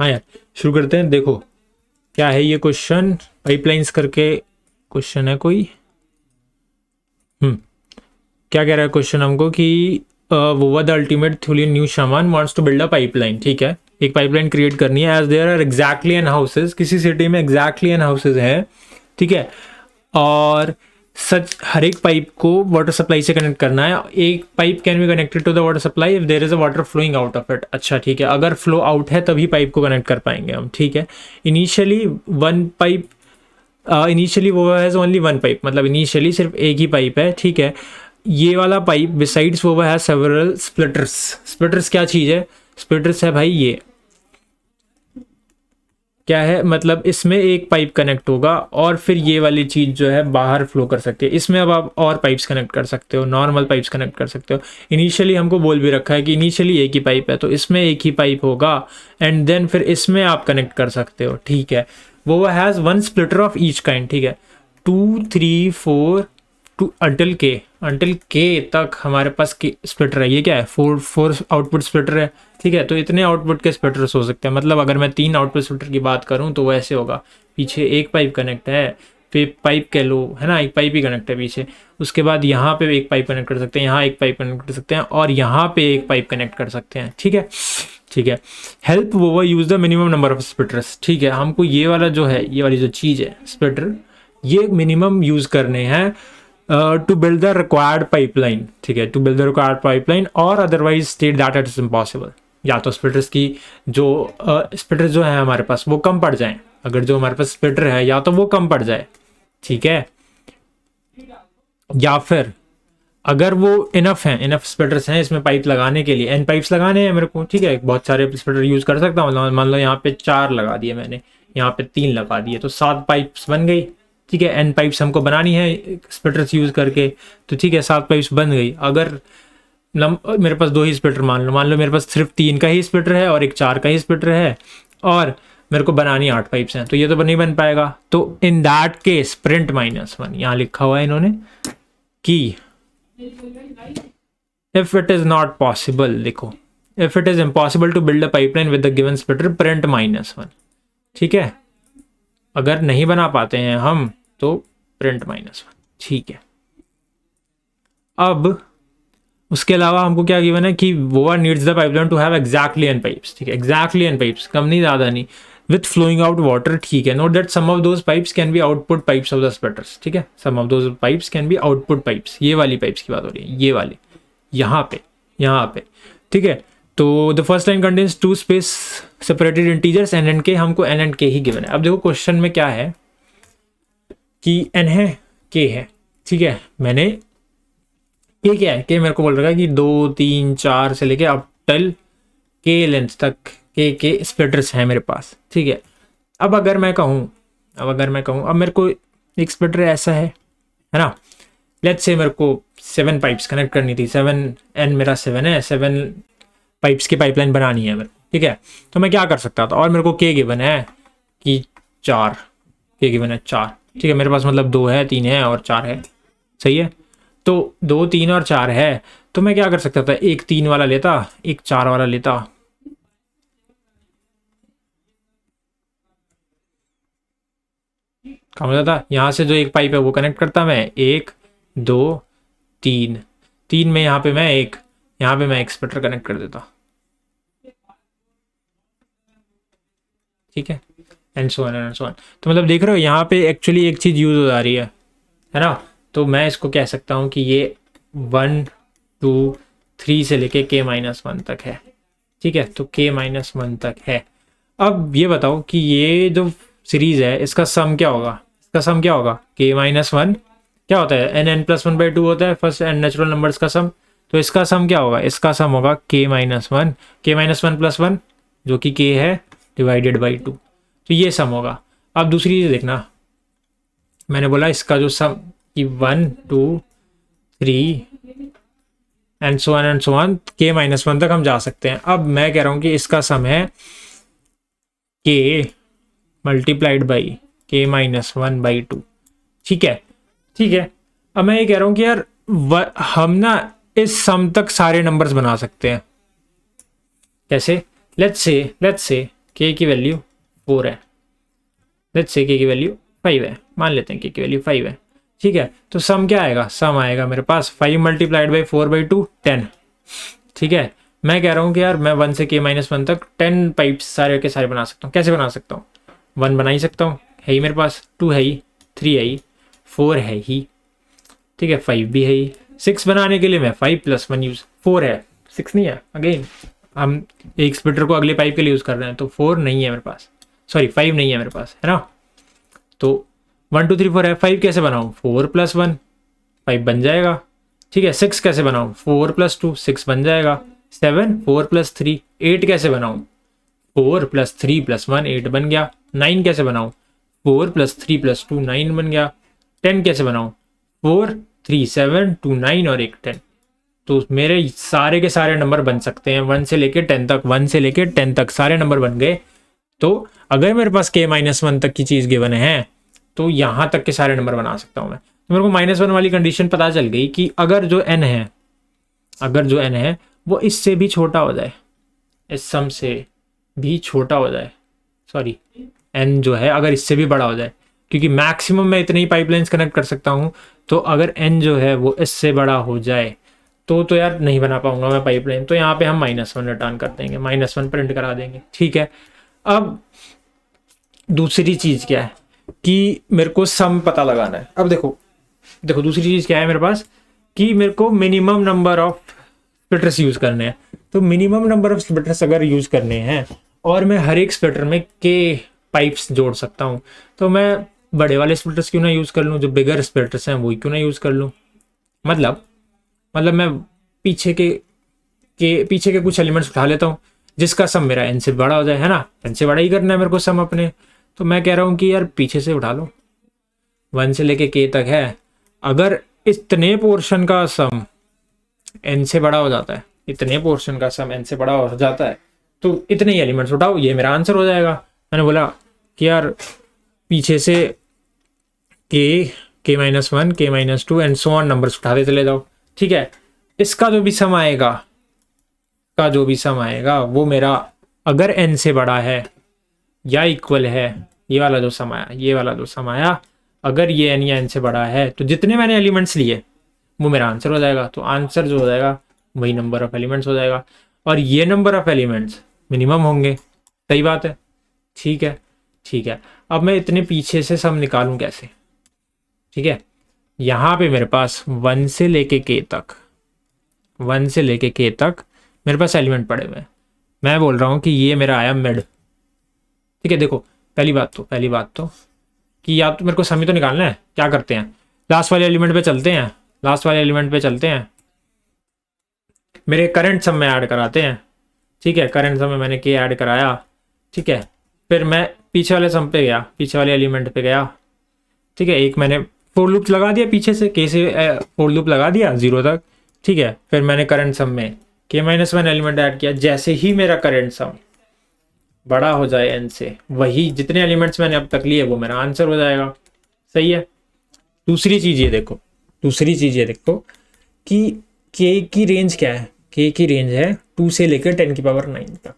हाँ यार, शुरू करते हैं। देखो क्या है ये क्वेश्चन, पाइपलाइंस करके क्वेश्चन है कोई। क्या कह रहा है क्वेश्चन हमको कि वो the ultimate Thulean new shaman wants to build a pipeline. ठीक है, एक पाइपलाइन क्रिएट करनी है as there are exactly n houses, किसी सिटी में एग्जैक्टली एन हाउसेज है। ठीक है, और सच हर एक पाइप को वाटर सप्लाई से कनेक्ट करना है। एक pipe can be connected to the water supply if there is a water flowing out of it. अच्छा ठीक है, अगर फ्लो आउट है तभी पाइप को कनेक्ट कर पाएंगे हम। ठीक है, इनिशियली वन पाइप, इनिशियली वो हैज़ ओनली वन पाइप, मतलब इनिशियली सिर्फ एक ही पाइप है। ठीक है, ये वाला पाइप बिसाइड्स वो हैज़ सेवरल स्प्लिटर्स। स्प्लिटर्स क्या चीज़ है? स्प्लिटर्स है भाई ये क्या है, मतलब इसमें एक पाइप कनेक्ट होगा और फिर ये वाली चीज़ जो है बाहर फ्लो कर सकती है। इसमें अब आप और पाइप्स कनेक्ट कर सकते हो, नॉर्मल पाइप्स कनेक्ट कर सकते हो। इनिशियली हमको बोल भी रखा है कि इनिशियली एक ही पाइप है, तो इसमें एक ही पाइप होगा एंड देन फिर इसमें आप कनेक्ट कर सकते हो। ठीक है, वो has one splitter of each kind. ठीक है, 2 3 4 टू अंटिल के तक हमारे पास स्प्लिटर है। ये क्या है? फोर आउटपुट स्प्लिटर है। ठीक है, तो इतने आउटपुट के स्प्लिटर्स हो सकते हैं। मतलब अगर मैं 3 आउटपुट स्प्लिटर की बात करूं तो वो ऐसे होगा, पीछे एक पाइप कनेक्ट है, फिर पाइप कह लो है ना, एक पाइप ही कनेक्ट है पीछे। उसके बाद यहाँ पे एक पाइप कनेक्ट कर सकते हैं, यहाँ एक पाइप कनेक्ट कर सकते हैं और यहाँ पे एक पाइप कनेक्ट कर सकते हैं। ठीक है, ठीक है। हेल्प वो use the minimum number of splitters. ठीक है, हमको ये वाला जो है, ये वाली जो चीज़ है स्प्लिटर, ये मिनिमम यूज करने हैं to build the required pipeline. ठीक है, to build the required pipeline और otherwise state that it is impossible. या तो स्प्लिटर्स की जो स्प्लिटर जो है हमारे पास वो कम पड़ जाए, अगर जो हमारे पास स्प्लिटर है या तो वो कम पड़ जाए। ठीक है, या फिर अगर वो इनफ है, इनफ स्प्लिटर्स हैं इसमें पाइप लगाने के लिए, एन पाइप्स लगाने हैं मेरे को। ठीक है, बहुत सारे स्प्लिटर यूज कर सकता हूँ। मान लो यहाँ पे 4 लगा दिए मैंने, यहाँ पे 3 लगा दिए, तो 7 पाइप्स बन गई। ठीक है, एन पाइप्स हमको बनानी है स्प्लिटर्स यूज करके, तो ठीक है 7 पाइप्स बन गई। अगर मेरे पास 2 ही स्प्लिटर, मान लो मेरे पास सिर्फ 3 का ही स्प्लिटर है और एक 4 का ही स्प्लिटर है और मेरे को बनानी 8 पाइप्स हैं, तो ये तो नहीं बन पाएगा। तो इन दैट केस प्रिंट -1, यहाँ लिखा हुआ है इन्होंने कि if it is not possible, देखो if it is impossible to build a pipeline with the given splitter print -1। ठीक है, अगर नहीं बना पाते हैं हम तो प्रिंट -1। ठीक है, अब उसके अलावा हमको क्या गिवन है कि वो needs the pipeline to have exactly N pipes. ठीक है, एग्जैक्टली एन पाइप्स, कम नहीं ज़्यादा नहीं, विथ फ्लोइंग आउट वाटर। ठीक है, note that some of those pipes can be output pipes of the splitters. ठीक है, some of those pipes can be output pipes, ये वाली पाइप्स की बात हो रही है, ये वाली यहाँ पे। ठीक है, तो the first line contains 2 space separated integers N and K, हमको एन एंड के ही गिवन है। अब देखो क्वेश्चन में क्या है कि एन है, के है। ठीक है, मैंने के क्या है, के मेरे को बोल रहा है कि 2 3 4 से लेके अप टिल के लेंथ तक के स्प्लिटर्स हैं मेरे पास। ठीक है, अब अगर मैं कहूँ अब मेरे को एक स्प्लिटर ऐसा है ना, लेट्स से मेरे को 7 पाइप्स कनेक्ट करनी थी, 7 एन मेरा 7 है, 7 पाइप्स की पाइपलाइन बनानी है मेरे को। ठीक है, तो मैं क्या कर सकता था, और मेरे को के गिवन है कि 4, के गिवन है 4। ठीक है, मेरे पास मतलब 2 है, 3 है और 4 है। सही है, तो 2 3 और 4 है, तो मैं क्या कर सकता था, एक 3 वाला लेता, एक 4 वाला लेता। क्या मतलब था, यहाँ से जो एक पाइप है वो कनेक्ट करता मैं, 1 2 3 में यहाँ पे मैं एक स्प्लिटर कनेक्ट कर देता। ठीक है, and so on and so on. तो मतलब देख रहे हो यहाँ पे एक्चुअली एक चीज़ यूज हो जा रही है ना। तो मैं इसको कह सकता हूँ कि ये 1 2 3 से लेके के -1 तक है। ठीक है, तो के -1 तक है। अब ये बताओ कि ये जो सीरीज है इसका सम क्या होगा, के -1 क्या होता है, n+1/2 होता है फर्स्ट एंड नेचुरल नंबर्स का सम। तो इसका सम क्या होगा, इसका सम होगा के -1 + 1 जो कि के है डिवाइडेड बाई 2। तो ये सम होगा। अब दूसरी चीज़ देखना, मैंने बोला इसका जो सम कि 1 2 3 एंड सो ऑन के -1 तक हम जा सकते हैं। अब मैं कह रहा हूँ कि इसका सम है के मल्टीप्लाइड बाई के -1/2। ठीक है, अब मैं ये कह रहा हूँ कि यार हम ना इस सम तक सारे नंबर्स बना सकते हैं। कैसे? लेट्स से के की वैल्यू 4 है, लेट्स से के की वैल्यू 5 है, मान लेते हैं के की वैल्यू 5 है, ठीक है। तो सम क्या आएगा, सम आएगा मेरे पास 5 मल्टीप्लाइड बाई 4/2 10, ठीक है। मैं कह रहा हूँ कि यार मैं 1 से k-1 तक 10 पाइप्स सारे के सारे बना सकता हूँ। कैसे बना सकता हूँ, 1 बना ही सकता हूँ, है ही मेरे पास, 2 है ही, 3 है ही, 4 है ही, ठीक है, 5 भी है ही। 6 बनाने के लिए मैं 5 + 1 यूज, 4 है, 6 नहीं है। अगेन हम एक स्प्लिटर को अगले पाइप के लिए यूज़ कर रहे हैं, तो 4 नहीं है मेरे पास, सॉरी 5 नहीं है मेरे पास, है ना। तो 1 2 3 4 है, 5 कैसे बनाऊँ, 4 + 1 5 बन जाएगा, ठीक है। 6 कैसे बनाऊँ, 4 + 2 6 बन जाएगा। 7 4 + 3 8 कैसे बनाऊँ, 4 + 3 + 1 8 बन गया। 9 कैसे बनाऊँ, 4 + 3 + 2 9 बन गया। 10 कैसे बनाऊँ, 4 3 7 2 9 और 1 10। तो मेरे सारे के सारे नंबर बन सकते हैं 1 से लेके 10 तक, 1 से लेके 10 तक सारे नंबर बन गए। तो अगर मेरे पास k-1 तक की चीज़ गिवन है तो यहाँ तक के सारे नंबर बना सकता हूँ मैं। तो मेरे को -1 वाली कंडीशन पता चल गई कि अगर जो n है, अगर जो n है वो इससे भी छोटा हो जाए, इस सम से भी छोटा हो जाए, सॉरी n जो है अगर इससे भी बड़ा हो जाए, क्योंकि मैक्सिमम मैं इतने ही पाइपलाइंस कनेक्ट कर सकता हूँ। तो अगर n जो है वो इससे बड़ा हो जाए तो यार नहीं बना पाऊंगा मैं पाइपलाइन। तो यहाँ पे हम -1 रिटर्न कर देंगे, -1 प्रिंट करा देंगे, ठीक है। अब दूसरी चीज़ क्या है कि मेरे को सम पता लगाना है। अब देखो दूसरी चीज़ क्या है मेरे पास कि मेरे को minimum number of splitters use करने हैं। तो मिनिमम नंबर ऑफ स्प्लिटर्स अगर यूज़ करने हैं और मैं हर एक स्प्लिटर में के पाइप्स जोड़ सकता हूँ, तो मैं बड़े वाले स्प्लिटर्स क्यों ना यूज़ कर लूँ, जो बिगर स्प्लिटर्स हैं वही क्यों ना यूज़ कर लूँ। मतलब मैं पीछे के कुछ एलिमेंट्स उठा लेता हूँ जिसका सम मेरा n से बड़ा हो जाए, है ना। n से बड़ा ही करना है मेरे को सम अपने। तो मैं कह रहा हूँ कि यार पीछे से उठा लो, 1 से लेके k तक है। अगर इतने पोर्शन का सम n से बड़ा हो जाता है, इतने पोर्शन का सम n से बड़ा हो जाता है, तो इतने ही एलिमेंट्स उठाओ, ये मेरा आंसर हो जाएगा। मैंने बोला कि यार पीछे से k-1 k-2 and so on numbers उठाते चले जाओ, ठीक है। इसका जो भी सम आएगा वो मेरा अगर n से बड़ा है या इक्वल है, ये वाला जो सम आया अगर ये n या n से बड़ा है, तो जितने मैंने एलिमेंट्स लिए वो मेरा आंसर हो जाएगा। तो आंसर जो हो जाएगा वही नंबर ऑफ एलिमेंट्स हो जाएगा, और ये नंबर ऑफ एलिमेंट्स मिनिमम होंगे। सही बात है, ठीक है। अब मैं इतने पीछे से सम निकालूं कैसे, ठीक है। यहाँ पे मेरे पास 1 से लेके k तक मेरे पास एलिमेंट पड़े हुए हैं। मैं बोल रहा हूँ कि ये मेरा आया मिड, ठीक है। देखो पहली बात तो कि या तो मेरे को सम तो निकालना है, क्या करते हैं, लास्ट वाले एलिमेंट पे चलते हैं, मेरे करंट सम में ऐड कराते हैं, ठीक है। करंट सम में मैंने k ऐड कराया, ठीक है। फिर मैं पीछे वाले सम पे गया, पीछे वाले एलिमेंट पे गया, ठीक है। एक मैंने फोर लूप लगा दिया, पीछे से k से फोर लूप लगा दिया 0 तक, ठीक है। फिर मैंने करंट सम में k-1 एलिमेंट ऐड किया। जैसे ही मेरा करंट सम बड़ा हो जाए n से, वही जितने एलिमेंट्स मैंने अब तक लिए वो मेरा आंसर हो जाएगा। सही है। दूसरी चीज़ ये देखो कि k की रेंज क्या है, k की रेंज है 2 से लेकर 10⁹ तक।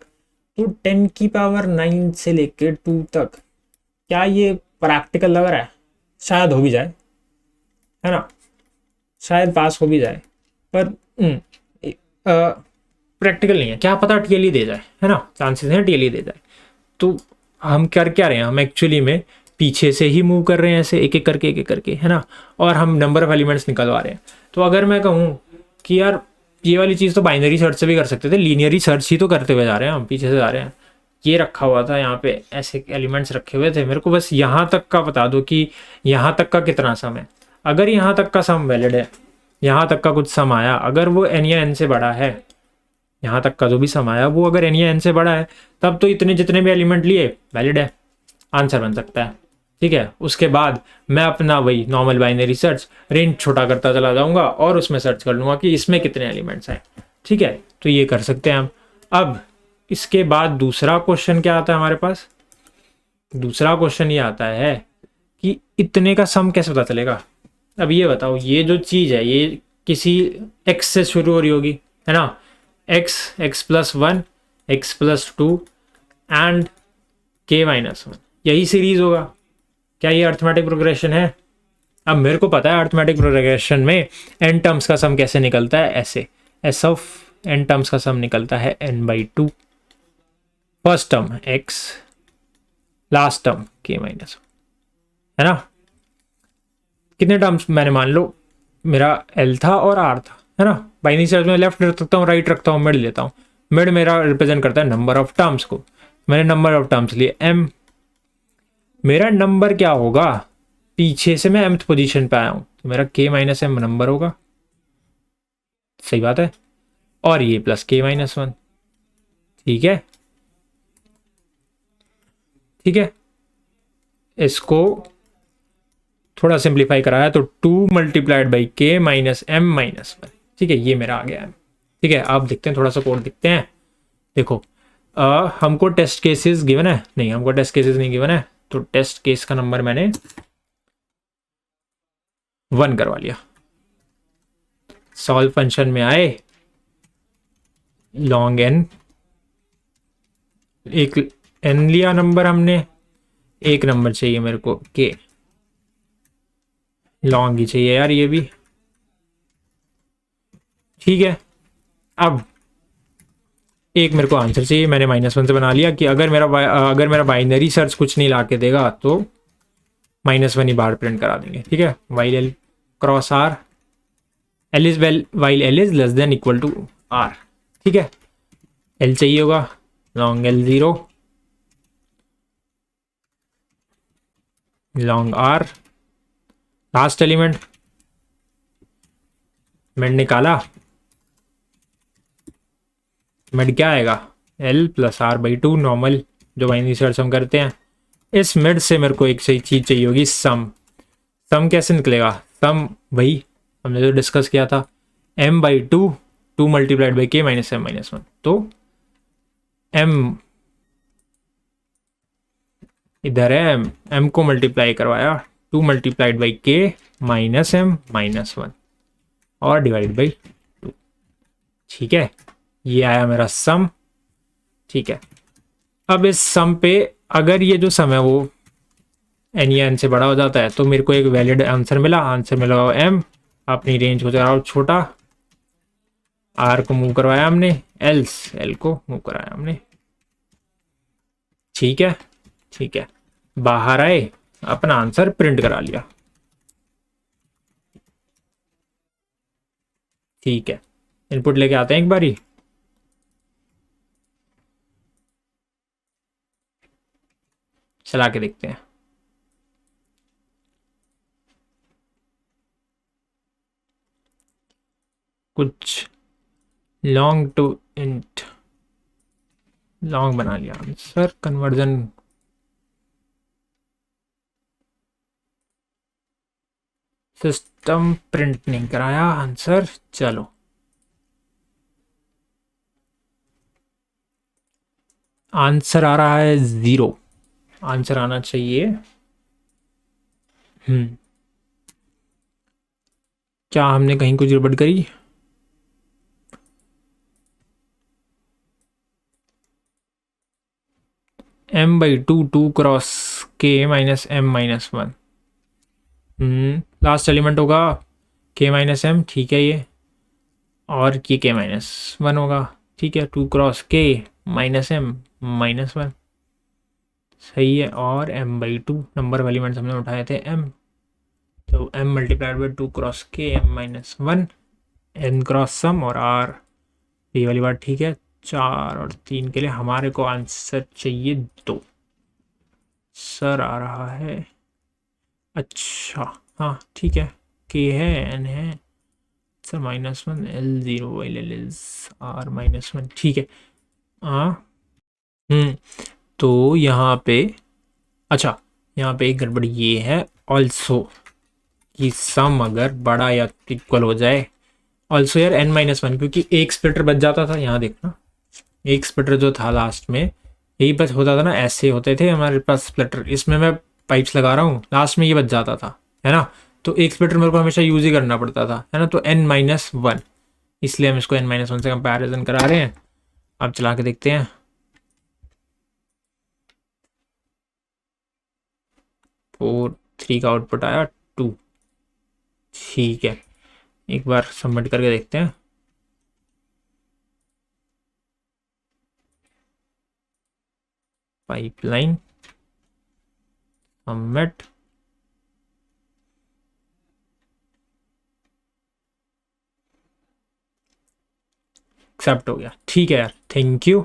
तो 10⁹ से लेकर 2 तक, क्या ये प्रैक्टिकल लग रहा है? शायद हो भी जाए, है ना, शायद पास हो भी जाए, पर प्रैक्टिकल नहीं है। क्या पता टीएलई दे जाए, है ना, चांसेस हैं टीएलई दे जाए। तो हम कर क्या रहे हैं, हम एक्चुअली में पीछे से ही मूव कर रहे हैं, ऐसे एक एक करके, है ना, और हम नंबर ऑफ एलिमेंट्स निकलवा रहे हैं। तो अगर मैं कहूँ कि यार ये वाली चीज़ तो बाइनरी सर्च से भी कर सकते थे, लीनियरी सर्च ही तो करते हुए जा रहे हैं हम, पीछे से जा रहे हैं। ये रखा हुआ था यहाँ पे, ऐसे एलिमेंट्स रखे हुए थे, मेरे को बस यहाँ तक का बता दो कि यहाँ तक का कितना सम है। अगर यहाँ तक का सम वैलिड है, यहाँ तक का कुछ सम आया, अगर वो n या n से बड़ा है, यहाँ तक का जो भी सम आया वो अगर n या n से बड़ा है, तब तो इतने जितने भी एलिमेंट लिए वैलिड है, आंसर बन सकता है, ठीक है। उसके बाद मैं अपना वही नॉर्मल बाइनरी सर्च रेंज छोटा करता चला जाऊंगा और उसमें सर्च कर लूँगा कि इसमें कितने एलिमेंट्स हैं, ठीक है। तो ये कर सकते हैं हम। अब इसके बाद दूसरा क्वेश्चन क्या आता है हमारे पास, दूसरा क्वेश्चन ये आता है कि इतने का सम कैसे पता चलेगा। अब ये बताओ, ये जो चीज़ है ये किसी x से शुरू हो रही होगी, है ना, x + 1 x + 2 एंड के माइनस वन, यही सीरीज होगा। क्या ये अर्थमेटिक प्रोग्रेशन है? अब मेरे को पता है अर्थमेटिक प्रोग्रेशन में एन टर्म्स का सम कैसे निकलता है, ऐसे एस ऑफ एन टर्म्स का सम निकलता है n/2, first term x, last term k minus, है ना। कितने टर्म्स मैंने, मान लो मेरा l था और r था, है ना। बाइनरी सर्च में लेफ्ट रख सकता हूँ, राइट रखता हूँ, मिड लेता हूँ। मिड मेरा रिप्रेजेंट करता है नंबर ऑफ टर्म्स को। मैंने नंबर ऑफ टर्म्स लिए m, मेरा नंबर क्या होगा, पीछे से मैं mth पोजीशन पे आया हूँ तो मेरा k माइनस m नंबर होगा, सही बात है। और ये प्लस k माइनस वन, ठीक है, ठीक है। इसको थोड़ा सिंप्लीफाई कराया तो 2 मल्टीप्लाइड बाई के माइनस m माइनस वन, ठीक है, ये मेरा आ गया है। ठीक है, आप देखते हैं, थोड़ा सा कोड देखते हैं। देखो हमको टेस्ट केसेस गिवन है, नहीं हमको टेस्ट केसेस नहीं गिवन है, तो टेस्ट केस का नंबर मैंने 1 करवा लिया। सॉल्व फंक्शन में आए, लॉन्ग n, एक n लिया नंबर हमने, एक नंबर चाहिए मेरे को k, लॉन्ग ही चाहिए यार ये भी, ठीक है। अब एक मेरे को आंसर चाहिए, मैंने -1 से बना लिया कि अगर मेरा बाइनरी सर्च कुछ नहीं ला के देगा तो -1 ही बाहर प्रिंट करा देंगे, ठीक है। While L cross R, L is while L is less than equal to R, ठीक है। एल चाहिए होगा, long L 0, long R, last element mid निकाला, मिड क्या आएगा, L प्लस R/2 नॉर्मल जो बाइनरी सर्च हम करते हैं। इस मिड से मेरे को एक सही चीज चाहिए होगी, सम। सम कैसे निकलेगा, सम वही हमने जो डिस्कस किया था, m/2 2 multiplied by k minus m minus one, तो m इधर है, m को मल्टीप्लाई करवाया 2 multiplied by k minus m minus one और डिवाइड बाई 2, ठीक है। ये आया मेरा सम, ठीक है। अब इस सम पे अगर ये जो सम है वो n या n से बड़ा हो जाता है तो मेरे को एक वैलिड आंसर मिला, आंसर मिला m, अपनी रेंज को जरा और छोटा, r को मूव करवाया हमने, एल्स l को मूव कराया हमने, ठीक है, ठीक है। बाहर आए, अपना आंसर प्रिंट करा लिया, ठीक है। इनपुट लेके आते हैं एक बारी, चला के देखते हैं। कुछ लॉन्ग टू इंट, लॉन्ग बना लिया आंसर, कन्वर्जन सिस्टम प्रिंट नहीं कराया आंसर, चलो आंसर आ रहा है 0, आंसर आना चाहिए क्या हमने कहीं कुछ गड़बड़ करी, m/2 2 cross k minus m minus one, last element होगा k माइनस m, ठीक है ये, और ये k माइनस वन होगा, ठीक है। 2 cross k minus m minus one, सही है। और m/2 नंबर ऑफ एलिमेंट्स हमने उठाए थे m, तो m multiplied by 2 cross k m minus one, n cross sum और r, ये वाली बात ठीक है। 4 और 3 के लिए हमारे को आंसर चाहिए 2, सर आ रहा है, अच्छा हाँ ठीक है, k है n है, sir -1 L0 while L is R -1, ठीक है। हाँ तो यहाँ पे, अच्छा यहाँ पे एक गड़बड़ ये है ऑल्सो कि सम अगर बड़ा या इक्वल हो जाए, ऑल्सो यार n-1, क्योंकि एक स्प्लिटर बच जाता था, यहाँ देखना एक स्प्लिटर जो था लास्ट में, यही बच होता था ना, ऐसे होते थे हमारे पास स्प्लिटर, इसमें मैं पाइप्स लगा रहा हूँ, लास्ट में ये बच जाता था, है ना। तो एक स्प्लिटर मेरे को हमेशा यूज ही करना पड़ता था, है ना, तो n-1, इसलिए हम इसको n-1 से कंपैरिजन करा रहे हैं। अब चला के देखते हैं, 4 3 का आउटपुट आया 2। ठीक है, एक बार सबमिट करके देखते हैं। पाइपलाइन सबमिट, एक्सेप्ट हो गया। ठीक है यार, थैंक यू।